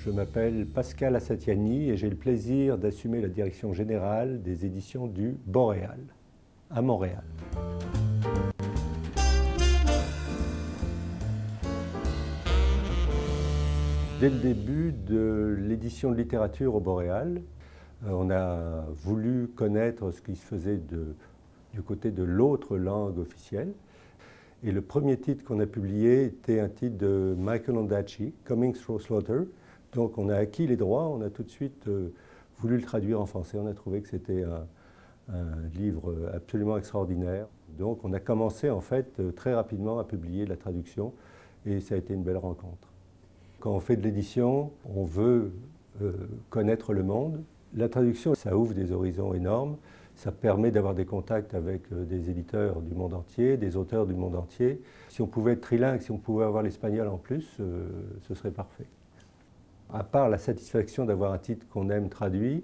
Je m'appelle Pascal Assatiani et j'ai le plaisir d'assumer la direction générale des éditions du Boréal, à Montréal. Dès le début de l'édition de littérature au Boréal, on a voulu connaître ce qui se faisait du côté de l'autre langue officielle. Et le premier titre qu'on a publié était un titre de Michael Ondaatje, Coming Through Slaughter. Donc on a acquis les droits, on a tout de suite voulu le traduire en français. On a trouvé que c'était un livre absolument extraordinaire. Donc on a commencé en fait très rapidement à publier la traduction et ça a été une belle rencontre. Quand on fait de l'édition, on veut connaître le monde. La traduction, ça ouvre des horizons énormes. Ça permet d'avoir des contacts avec des éditeurs du monde entier, des auteurs du monde entier. Si on pouvait être trilingue, si on pouvait avoir l'espagnol en plus, ce serait parfait. À part la satisfaction d'avoir un titre qu'on aime traduit,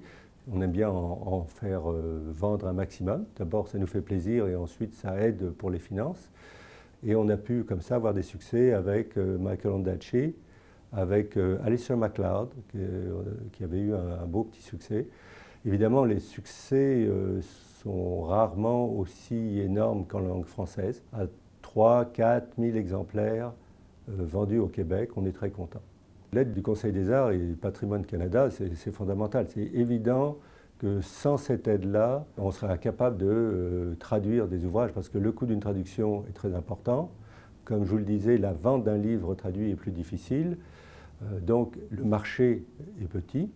on aime bien en faire vendre un maximum. D'abord, ça nous fait plaisir et ensuite, ça aide pour les finances. Et on a pu, comme ça, avoir des succès avec Michael Ondaatje, avec Alistair MacLeod, qui avait eu un beau petit succès. Évidemment, les succès sont rarement aussi énormes qu'en langue française. À 3 4 000 exemplaires vendus au Québec, on est très content. L'aide du Conseil des arts et du Patrimoine Canada, c'est fondamental. C'est évident que sans cette aide-là, on serait incapable de traduire des ouvrages parce que le coût d'une traduction est très important. Comme je vous le disais, la vente d'un livre traduit est plus difficile. Donc le marché est petit.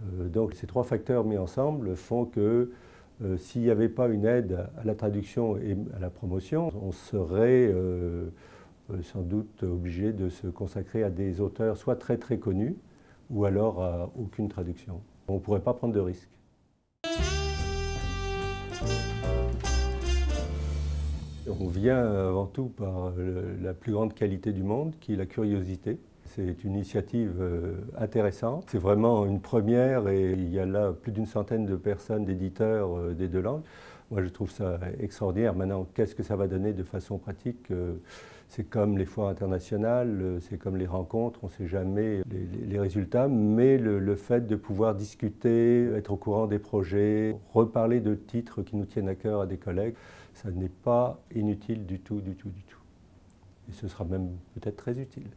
Donc ces trois facteurs mis ensemble font que s'il n'y avait pas une aide à la traduction et à la promotion, on serait sans doute obligé de se consacrer à des auteurs soit très très connus ou alors à aucune traduction. On ne pourrait pas prendre de risques. On vient avant tout par la plus grande qualité du monde, qui est la curiosité. C'est une initiative intéressante. C'est vraiment une première et il y a là plus d'une centaine de personnes, d'éditeurs des deux langues. Moi, je trouve ça extraordinaire. Maintenant, qu'est-ce que ça va donner de façon pratique? C'est comme les foires internationales, c'est comme les rencontres, on ne sait jamais les résultats, mais le fait de pouvoir discuter, être au courant des projets, reparler de titres qui nous tiennent à cœur à des collègues, ça n'est pas inutile du tout, du tout, du tout. Et ce sera même peut-être très utile.